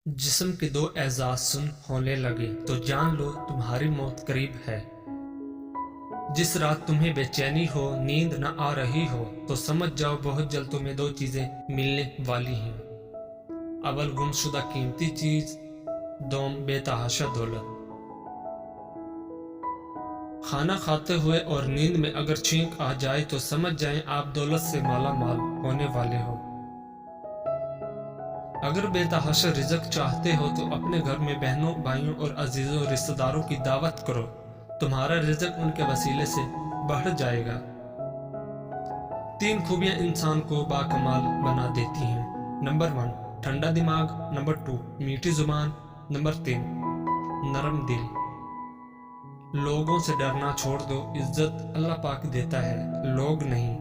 जिस्म के दो एजाज सुन होने लगे तो जान लो तुम्हारी मौत करीब है। जिस रात तुम्हें बेचैनी हो, नींद न आ रही हो, तो समझ जाओ बहुत जल्द तुम्हें दो चीजें मिलने वाली हैं। अव्वल गुमशुदा कीमती चीज, दोम बेतहाशा दौलत। खाना खाते हुए और नींद में अगर छींक आ जाए तो समझ जाएं आप दौलत से माला माल होने वाले हो। अगर बेतहाशा रिज़्क चाहते हो तो अपने घर में बहनों, भाइयों और अजीजों रिश्तेदारों की दावत करो, तुम्हारा रिज़्क उनके वसीले से बढ़ जाएगा। 3 खूबियां इंसान को बाकमाल बना देती हैं। नंबर 1 ठंडा दिमाग, नंबर 2 मीठी जुबान, नंबर 3 नरम दिल। लोगों से डरना छोड़ दो, इज्जत अल्लाह पाक देता है, लोग नहीं।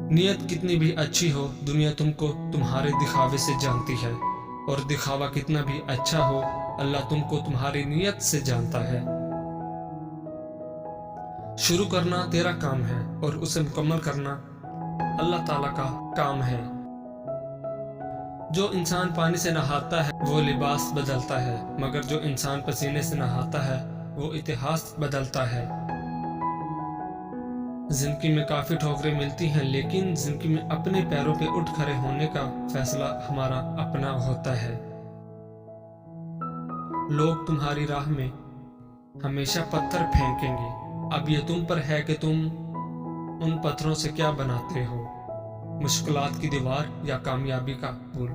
नीयत कितनी भी अच्छी हो, दुनिया तुमको तुम्हारे दिखावे से जानती है, और दिखावा कितना भी अच्छा हो, अल्लाह तुमको तुम्हारी नीयत से जानता है। शुरू करना तेरा काम है और उसे मुकम्मल करना अल्लाह ताला का काम है। जो इंसान पानी से नहाता है वो लिबास बदलता है, मगर जो इंसान पसीने से नहाता है वो इतिहास बदलता है। जिंदगी में काफी ठोकरें मिलती हैं, लेकिन जिंदगी में अपने पैरों पे उठ खड़े होने का फैसला हमारा अपना होता है। लोग तुम्हारी राह में हमेशा पत्थर फेंकेंगे, अब ये तुम पर है कि तुम उन पत्थरों से क्या बनाते हो, मुश्किलात की दीवार या कामयाबी का पुल।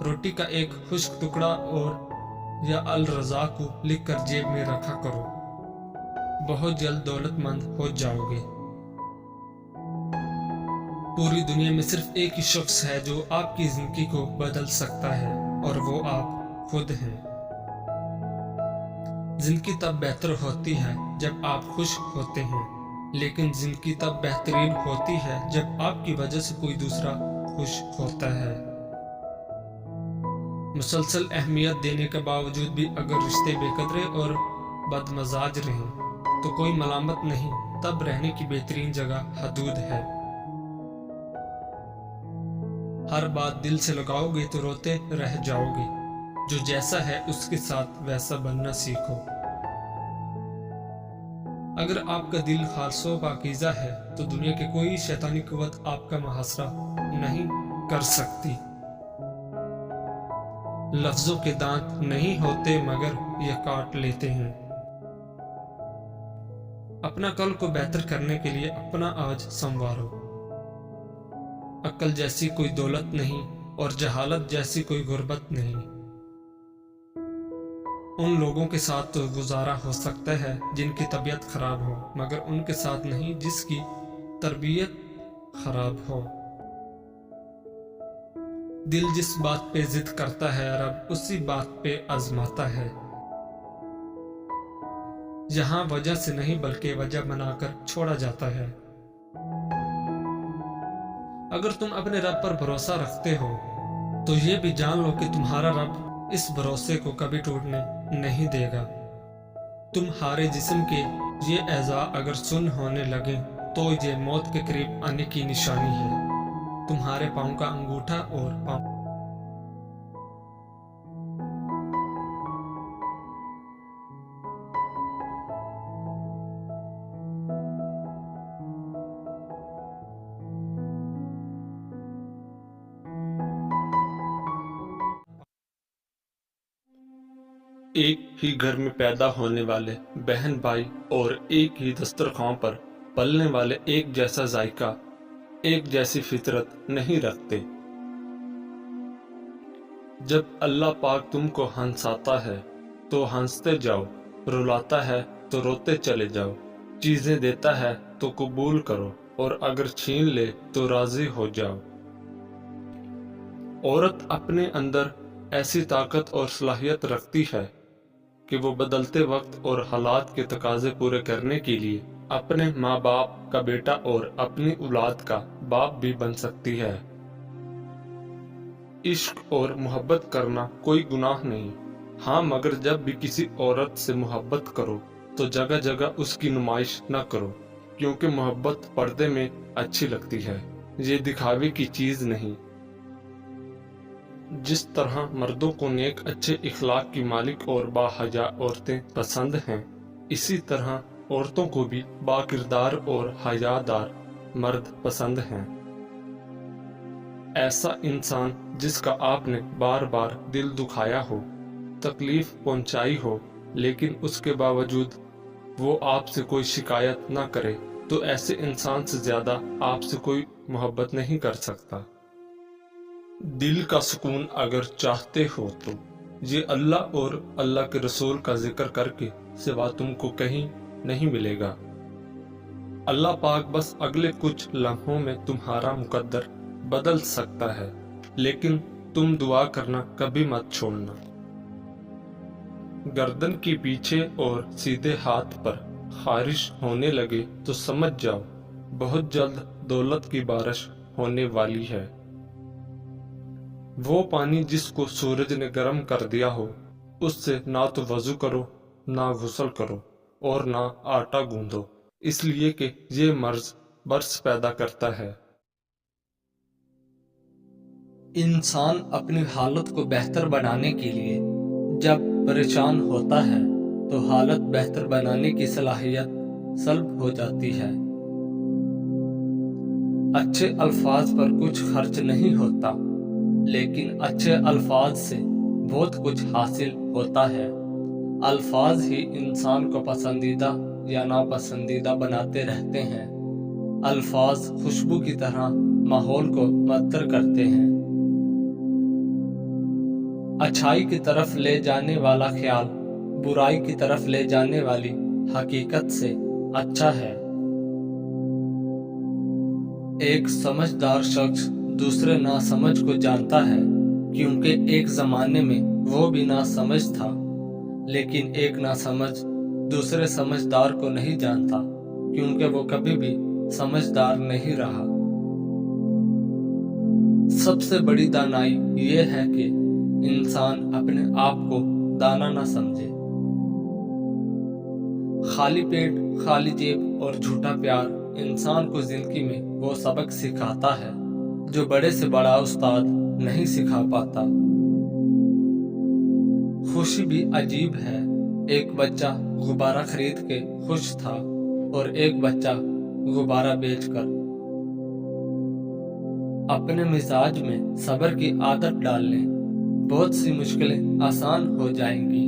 रोटी का एक खुश्क टुकड़ा और या अल रज़ा को लिखकर जेब में रखा करो, बहुत जल्द दौलतमंद हो जाओगे। पूरी दुनिया में सिर्फ एक ही शख्स है जो आपकी जिंदगी को बदल सकता है, और वो आप खुद हैं। जिंदगी तब बेहतर होती है जब आप खुश होते हैं, लेकिन जिंदगी तब बेहतरीन होती है जब आपकी वजह से कोई दूसरा खुश होता है। मुसलसल अहमियत देने के बावजूद भी अगर रिश्ते बेकदरे और बदमजाज रहें तो कोई मलामत नहीं, तब रहने की बेहतरीन जगह हदूद है। हर बात दिल से लगाओगे तो रोते रह जाओगे, जो जैसा है उसके साथ वैसा बनना सीखो। अगर आपका दिल खालसो पाकीज़ा है तो दुनिया की कोई शैतानी कुव्वत आपका मुहासरा नहीं कर सकती। लफ्जों के दांत नहीं होते मगर ये काट लेते हैं। अपना कल को बेहतर करने के लिए अपना आज संवारो। अक्ल जैसी कोई दौलत नहीं और जहालत जैसी कोई गुर्बत नहीं। उन लोगों के साथ तो गुजारा हो सकता है जिनकी तबीयत खराब हो, मगर उनके साथ नहीं जिसकी तरबियत खराब हो। दिल जिस बात पे जिद करता है, रब उसी बात पे आजमाता है। जहां वजह से नहीं बल्कि वजह बनाकर छोड़ा जाता है। अगर तुम अपने रब पर भरोसा रखते हो तो ये भी जान लो कि तुम्हारा रब इस भरोसे को कभी टूटने नहीं देगा। तुम्हारे जिस्म के ये एज़ा अगर सुन होने लगे तो ये मौत के करीब आने की निशानी है। तुम्हारे पाँव का अंगूठा और पाँव एक ही घर में पैदा होने वाले बहन भाई और एक ही दस्तरखान पर पलने वाले एक जैसा जायका, एक जैसी फितरत नहीं रखते। जब अल्लाह पाक तुमको हंसाता है तो हंसते जाओ, रुलाता है तो रोते चले जाओ, चीजें देता है तो कबूल करो, और अगर छीन ले तो राजी हो जाओ। औरत अपने अंदर ऐसी ताकत और सलाहियत रखती है कि वो बदलते वक्त और हालात के तकाजे पूरे करने के लिए अपने माँ बाप का बेटा और अपनी औलाद का बाप भी बन सकती है। इश्क और मोहब्बत करना कोई गुनाह नहीं, हाँ, मगर जब भी किसी औरत से मोहब्बत करो तो जगह जगह उसकी नुमाइश न करो, क्योंकि मोहब्बत पर्दे में अच्छी लगती है, ये दिखावे की चीज नहीं। جس طرح مردوں کو نیک اچھے اخلاق کی مالک اور باحیا عورتیں پسند ہیں، اسی طرح عورتوں کو بھی با کردار اور حیادار مرد پسند ہیں۔ ایسا انسان جس کا آپ نے بار بار دل دکھایا ہو، تکلیف پہنچائی ہو، لیکن اس کے باوجود وہ آپ سے کوئی شکایت نہ کرے، تو ایسے انسان سے زیادہ آپ سے کوئی محبت نہیں کر سکتا۔ دل کا سکون اگر چاہتے ہو تو یہ اللہ اور اللہ کے رسول کا ذکر کر کے سوا تم کو کہیں نہیں ملے گا۔ اللہ پاک بس اگلے کچھ لمحوں میں تمہارا مقدر بدل سکتا ہے، لیکن تم دعا کرنا کبھی مت چھوڑنا۔ گردن کے پیچھے اور سیدھے ہاتھ پر خارش ہونے لگے تو سمجھ جاؤ بہت جلد دولت کی بارش ہونے والی ہے۔ وہ پانی جس کو سورج نے گرم کر دیا ہو، اس سے نہ تو وضو کرو، نہ غسل کرو اور نہ آٹا گوندو، اس لیے کہ یہ مرض برس پیدا کرتا ہے۔ انسان اپنی حالت کو بہتر بنانے کے لیے جب پریشان ہوتا ہے تو حالت بہتر بنانے کی صلاحیت سلب ہو جاتی ہے۔ اچھے الفاظ پر کچھ خرچ نہیں ہوتا، لیکن اچھے الفاظ سے بہت کچھ حاصل ہوتا ہے۔ الفاظ ہی انسان کو پسندیدہ یا ناپسندیدہ بناتے رہتے ہیں۔ الفاظ خوشبو کی طرح ماحول کو معطر کرتے ہیں۔ اچھائی کی طرف لے جانے والا خیال برائی کی طرف لے جانے والی حقیقت سے اچھا ہے۔ ایک سمجھدار شخص دوسرے ناسمجھ کو جانتا ہے، کیونکہ ایک زمانے میں وہ بھی ناسمجھ تھا، لیکن ایک ناسمجھ دوسرے سمجھدار کو نہیں جانتا، کیونکہ وہ کبھی بھی سمجھدار نہیں رہا۔ سب سے بڑی دانائی یہ ہے کہ انسان اپنے آپ کو دانا نہ سمجھے۔ خالی پیٹ، خالی جیب اور جھوٹا پیار انسان کو زندگی میں وہ سبق سکھاتا ہے جو بڑے سے بڑا استاد نہیں سکھا پاتا۔ خوشی بھی عجیب ہے۔ ایک بچہ غبارہ خرید کے خوش تھا اور ایک بچہ غبارہ بیچ کر۔ اپنے مزاج میں صبر کی عادت ڈال لیں، بہت سی مشکلیں آسان ہو جائیں گی۔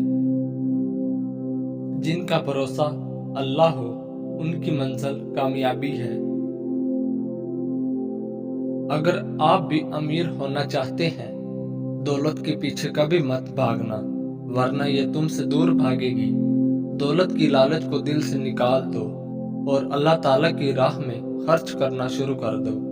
جن کا بھروسہ اللہ ہو ان کی منزل کامیابی ہے۔ اگر آپ بھی امیر ہونا چاہتے ہیں، دولت کے پیچھے کبھی مت بھاگنا، ورنہ یہ تم سے دور بھاگے گی۔ دولت کی لالچ کو دل سے نکال دو اور اللہ تعالیٰ کی راہ میں خرچ کرنا شروع کر دو۔